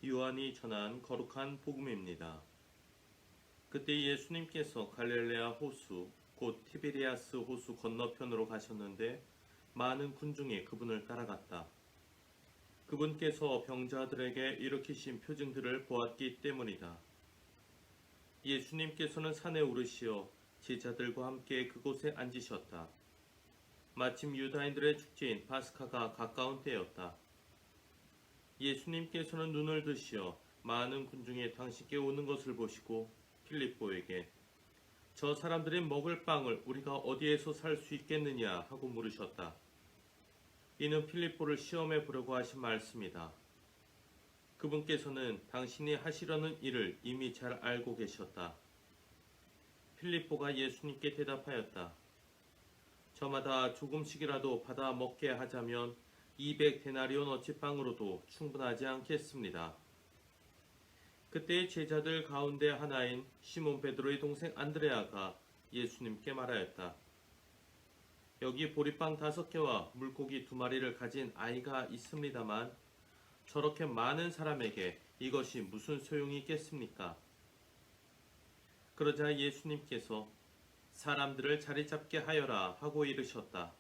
요한이 전한 거룩한 복음입니다. 그때 예수님께서 갈릴레아 호수, 곧 티베리아스 호수 건너편으로 가셨는데 많은 군중이 그분을 따라갔다. 그분께서 병자들에게 일으키신 표징들을 보았기 때문이다. 예수님께서는 산에 오르시어 제자들과 함께 그곳에 앉으셨다. 마침 유다인들의 축제인 파스카가 가까운 때였다. 예수님께서는 눈을 드시어 많은 군중이 당신께 오는 것을 보시고 필립보에게 저 사람들이 먹을 빵을 우리가 어디에서 살 수 있겠느냐 하고 물으셨다. 이는 필립보를 시험해 보려고 하신 말씀이다. 그분께서는 당신이 하시려는 일을 이미 잘 알고 계셨다. 필립보가 예수님께 대답하였다. 저마다 조금씩이라도 받아 먹게 하자면 200데나리온 어치빵으로도 충분하지 않겠습니다. 그때 제자들 가운데 하나인 시몬 베드로의 동생 안드레아가 예수님께 말하였다. 여기 보리빵 5개와 물고기 2마리를 가진 아이가 있습니다만 저렇게 많은 사람에게 이것이 무슨 소용이 있겠습니까? 그러자 예수님께서 사람들을 자리 잡게 하여라 하고 이르셨다.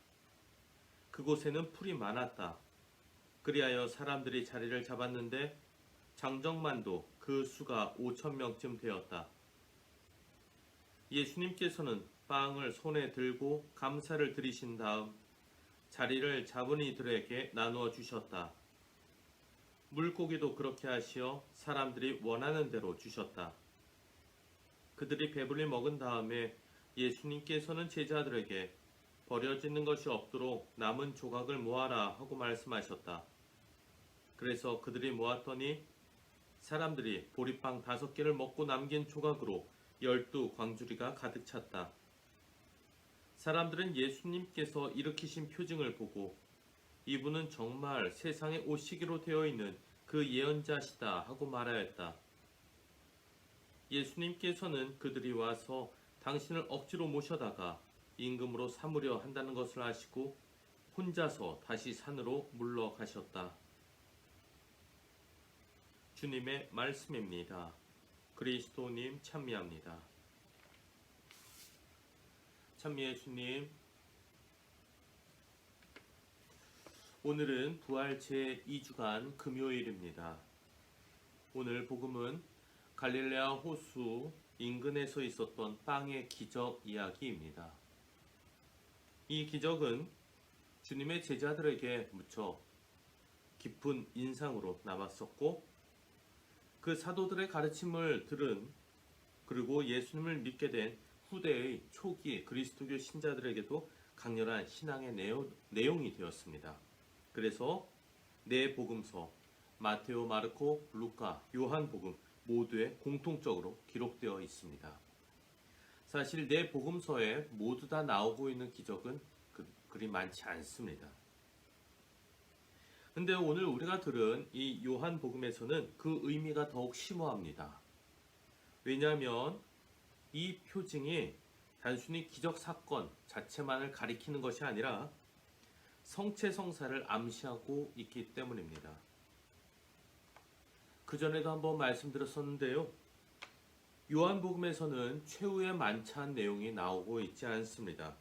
그곳에는 풀이 많았다. 그리하여 사람들이 자리를 잡았는데 장정만도 그 수가 5,000명쯤 되었다. 예수님께서는 빵을 손에 들고 감사를 드리신 다음 자리를 잡은 이들에게 나누어 주셨다. 물고기도 그렇게 하시어 사람들이 원하는 대로 주셨다. 그들이 배불리 먹은 다음에 예수님께서는 제자들에게 버려지는 것이 없도록 남은 조각을 모아라 하고 말씀하셨다. 그래서 그들이 모았더니 사람들이 보리빵 5개를 먹고 남긴 조각으로 12광주리가 가득 찼다. 사람들은 예수님께서 일으키신 표징을 보고 이분은 정말 세상에 오시기로 되어 있는 그 예언자시다 하고 말하였다. 예수님께서는 그들이 와서 당신을 억지로 모셔다가 임금으로 삼으려 한다는 것을 아시고 혼자서 다시 산으로 물러가셨다. 주님의 말씀입니다. 그리스도님 찬미합니다. 찬미의 주님, 오늘은 부활 제2주간 금요일입니다. 오늘 복음은 갈릴레아 호수 인근에서 있었던 빵의 기적 이야기입니다. 이 기적은 주님의 제자들에게 무척 깊은 인상으로 남았었고 그 사도들의 가르침을 들은 그리고 예수님을 믿게 된 후대의 초기 그리스도교 신자들에게도 강렬한 신앙의 내용이 되었습니다. 그래서 네 복음서 마테오, 마르코, 루카, 요한복음 모두에 공통적으로 기록되어 있습니다. 사실 네 복음서에 모두 다 나오고 있는 기적은 그리 많지 않습니다. 근데 오늘 우리가 들은 이 요한복음에서는 그 의미가 더욱 심오합니다. 왜냐하면 이 표징이 단순히 기적 사건 자체만을 가리키는 것이 아니라 성체성사를 암시하고 있기 때문입니다. 그전에도 한번 말씀드렸었는데요. 요한복음에서는 최후의 만찬 내용이 나오고 있지 않습니다.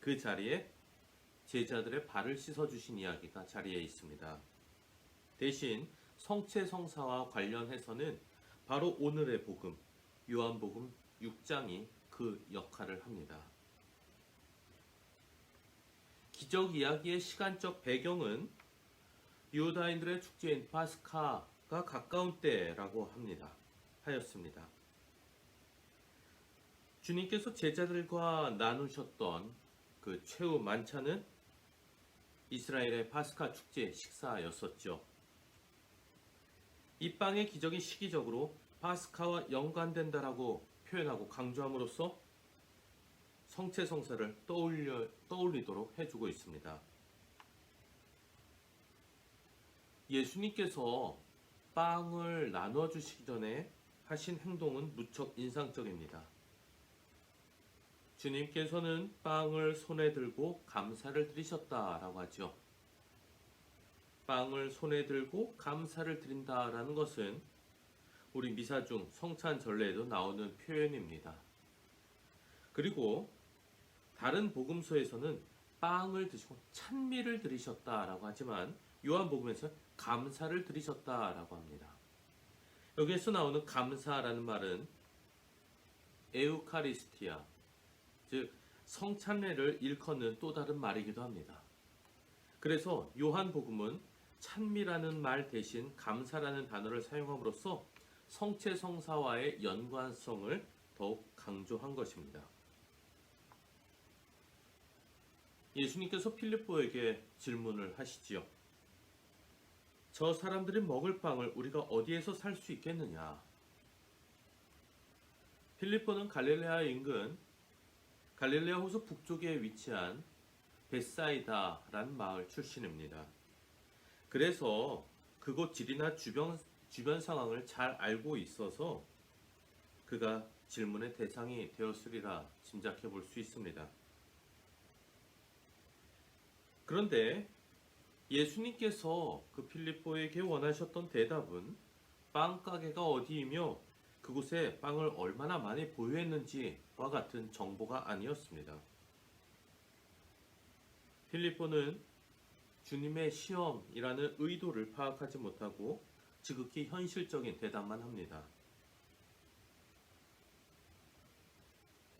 그 자리에 제자들의 발을 씻어주신 이야기가 자리에 있습니다. 대신 성체성사와 관련해서는 바로 오늘의 복음, 요한복음 6장이 그 역할을 합니다. 기적 이야기의 시간적 배경은 유다인들의 축제인 파스카가 가까운 때라고 하였습니다. 주님께서 제자들과 나누셨던 그 최후 만찬은 이스라엘의 파스카 축제 식사였었죠. 이 빵의 기적이 시기적으로 파스카와 연관된다라고 표현하고 강조함으로써 성체성사를 떠올리도록 해주고 있습니다. 예수님께서 빵을 나누어 주시기 전에 하신 행동은 무척 인상적입니다. 주님께서는 빵을 손에 들고 감사를 드리셨다라고 하죠. 빵을 손에 들고 감사를 드린다라는 것은 우리 미사 중 성찬 전례에도 나오는 표현입니다. 그리고 다른 복음서에서는 빵을 드시고 찬미를 드리셨다라고 하지만 요한복음에서 감사를 드리셨다라고 합니다. 여기에서 나오는 감사라는 말은 에우카리스티아, 즉 성찬례를 일컫는 또 다른 말이기도 합니다. 그래서 요한복음은 찬미라는 말 대신 감사라는 단어를 사용함으로써 성체성사와의 연관성을 더욱 강조한 것입니다. 예수님께서 필립보에게 질문을 하시지요. 저 사람들이 먹을 빵을 우리가 어디에서 살 수 있겠느냐? 필립보는 갈릴레아 인근 갈릴레아 호수 북쪽에 위치한 벳사이다라는 마을 출신입니다. 그래서 그곳 지리나 주변 상황을 잘 알고 있어서 그가 질문의 대상이 되었으리라 짐작해 볼 수 있습니다. 그런데 예수님께서 그 필립보에게 원하셨던 대답은 빵 가게가 어디이며 그곳에 빵을 얼마나 많이 보유했는지와 같은 정보가 아니었습니다. 필립보는 주님의 시험이라는 의도를 파악하지 못하고 지극히 현실적인 대답만 합니다.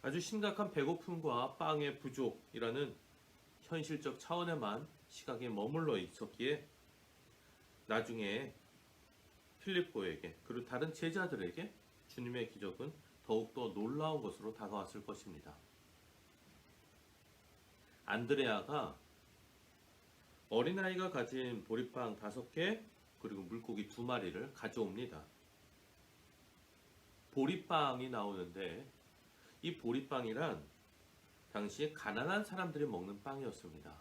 아주 심각한 배고픔과 빵의 부족이라는 현실적 차원에만 시각에 머물러 있었기에 나중에 필립보에게 그리고 다른 제자들에게 주님의 기적은 더욱더 놀라운 것으로 다가왔을 것입니다. 안드레아가 어린아이가 가진 보리빵 5개 그리고 물고기 2마리를 가져옵니다. 보리빵이 나오는데 이 보리빵이란 당시 가난한 사람들이 먹는 빵이었습니다.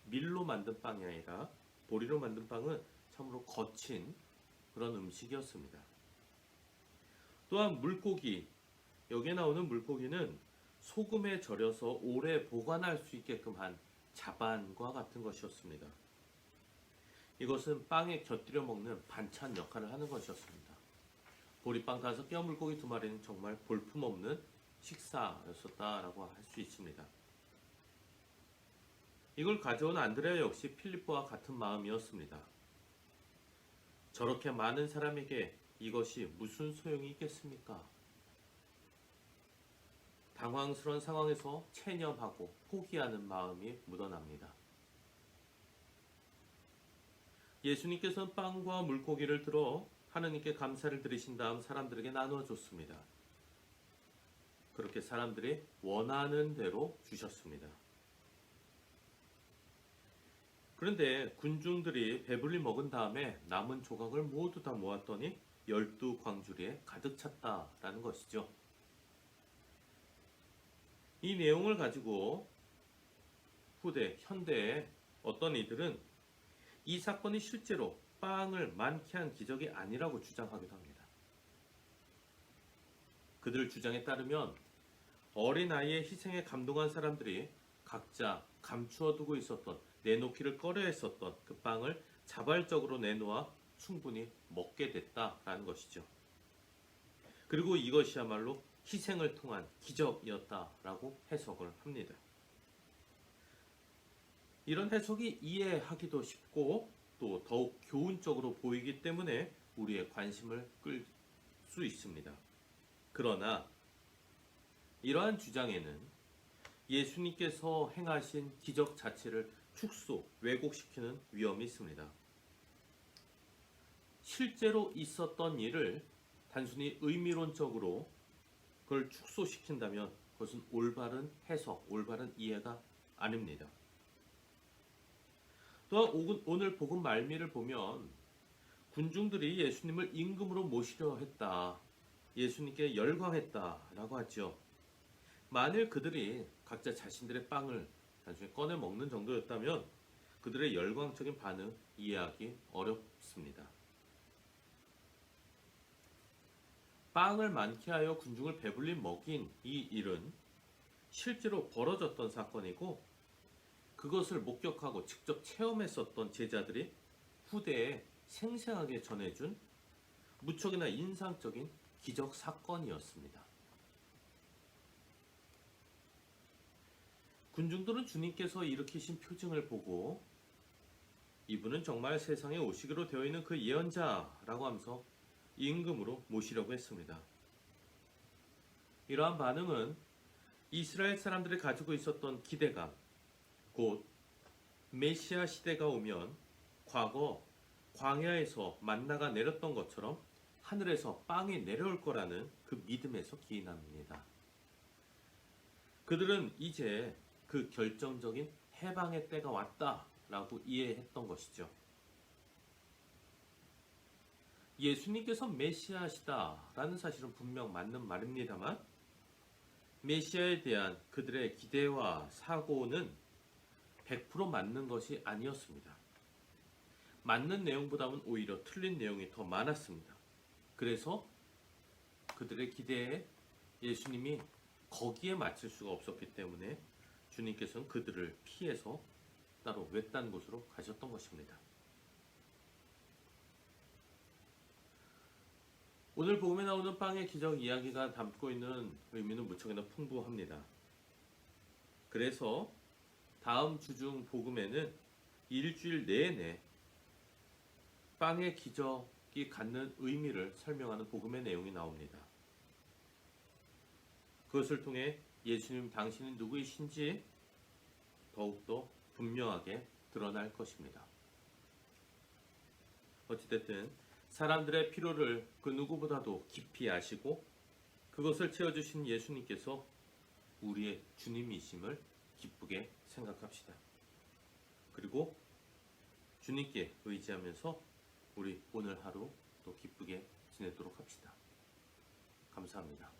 밀로 만든 빵이 아니라 보리로 만든 빵은 참으로 거친 그런 음식이었습니다. 또한 물고기, 여기에 나오는 물고기는 소금에 절여서 오래 보관할 수 있게끔 한 자반과 같은 것이었습니다. 이것은 빵에 곁들여 먹는 반찬 역할을 하는 것이었습니다. 보리빵 5개와 물고기 2마리는 정말 볼품없는 식사였었다라고 할 수 있습니다. 이걸 가져온 안드레아 역시 필립보와 같은 마음이었습니다. 저렇게 많은 사람에게 이것이 무슨 소용이 있겠습니까? 당황스러운 상황에서 체념하고 포기하는 마음이 묻어납니다. 예수님께서는 빵과 물고기를 들어 하느님께 감사를 드리신 다음 사람들에게 나누어 줬습니다. 그렇게 사람들이 원하는 대로 주셨습니다. 그런데 군중들이 배불리 먹은 다음에 남은 조각을 모두 다 모았더니 12광주리에 가득 찼다라는 것이죠. 이 내용을 가지고 현대에 어떤 이들은 이 사건이 실제로 빵을 많게 한 기적이 아니라고 주장하기도 합니다. 그들 주장에 따르면 어린아이의 희생에 감동한 사람들이 각자 감추어두고 있었던 내놓기를 꺼려했었던 그 빵을 자발적으로 내놓아 충분히 먹게 됐다라는 것이죠. 그리고 이것이야말로 희생을 통한 기적이었다라고 해석을 합니다. 이런 해석이 이해하기도 쉽고 또 더욱 교훈적으로 보이기 때문에 우리의 관심을 끌 수 있습니다. 그러나 이러한 주장에는 예수님께서 행하신 기적 자체를 축소, 왜곡시키는 위험이 있습니다. 실제로 있었던 일을 단순히 의미론적으로 그걸 축소시킨다면 그것은 올바른 해석, 올바른 이해가 아닙니다. 또한 오늘 복음 말미를 보면 군중들이 예수님을 임금으로 모시려 했다. 예수님께 열광했다라고 하죠. 만일 그들이 각자 자신들의 빵을 단순히 꺼내 먹는 정도였다면 그들의 열광적인 반응 이해하기 어렵습니다. 빵을 많게 하여 군중을 배불리 먹인 이 일은 실제로 벌어졌던 사건이고 그것을 목격하고 직접 체험했었던 제자들이 후대에 생생하게 전해준 무척이나 인상적인 기적 사건이었습니다. 군중들은 주님께서 일으키신 표징을 보고 이분은 정말 세상에 오시기로 되어 있는 그 예언자라고 하면서 임금으로 모시려고 했습니다. 이러한 반응은 이스라엘 사람들이 가지고 있었던 기대감, 곧 메시아 시대가 오면 과거 광야에서 만나가 내렸던 것처럼 하늘에서 빵이 내려올 거라는 그 믿음에서 기인합니다. 그들은 이제 그 결정적인 해방의 때가 왔다라고 이해했던 것이죠. 예수님께서 메시아시다라는 사실은 분명 맞는 말입니다만 메시아에 대한 그들의 기대와 사고는 100% 맞는 것이 아니었습니다. 맞는 내용보다는 오히려 틀린 내용이 더 많았습니다. 그래서 그들의 기대에 예수님이 거기에 맞출 수가 없었기 때문에 주님께서는 그들을 피해서 따로 외딴 곳으로 가셨던 것입니다. 오늘 복음에 나오는 빵의 기적 이야기가 담고 있는 의미는 무척이나 풍부합니다. 그래서 다음 주중 복음에는 일주일 내내 빵의 기적이 갖는 의미를 설명하는 복음의 내용이 나옵니다. 그것을 통해 예수님 당신은 누구이신지 더욱더 분명하게 드러날 것입니다. 어찌됐든 사람들의 필요를 그 누구보다도 깊이 아시고 그것을 채워주신 예수님께서 우리의 주님이심을 기쁘게 생각합시다. 그리고 주님께 의지하면서 우리 오늘 하루 또 기쁘게 지내도록 합시다. 감사합니다.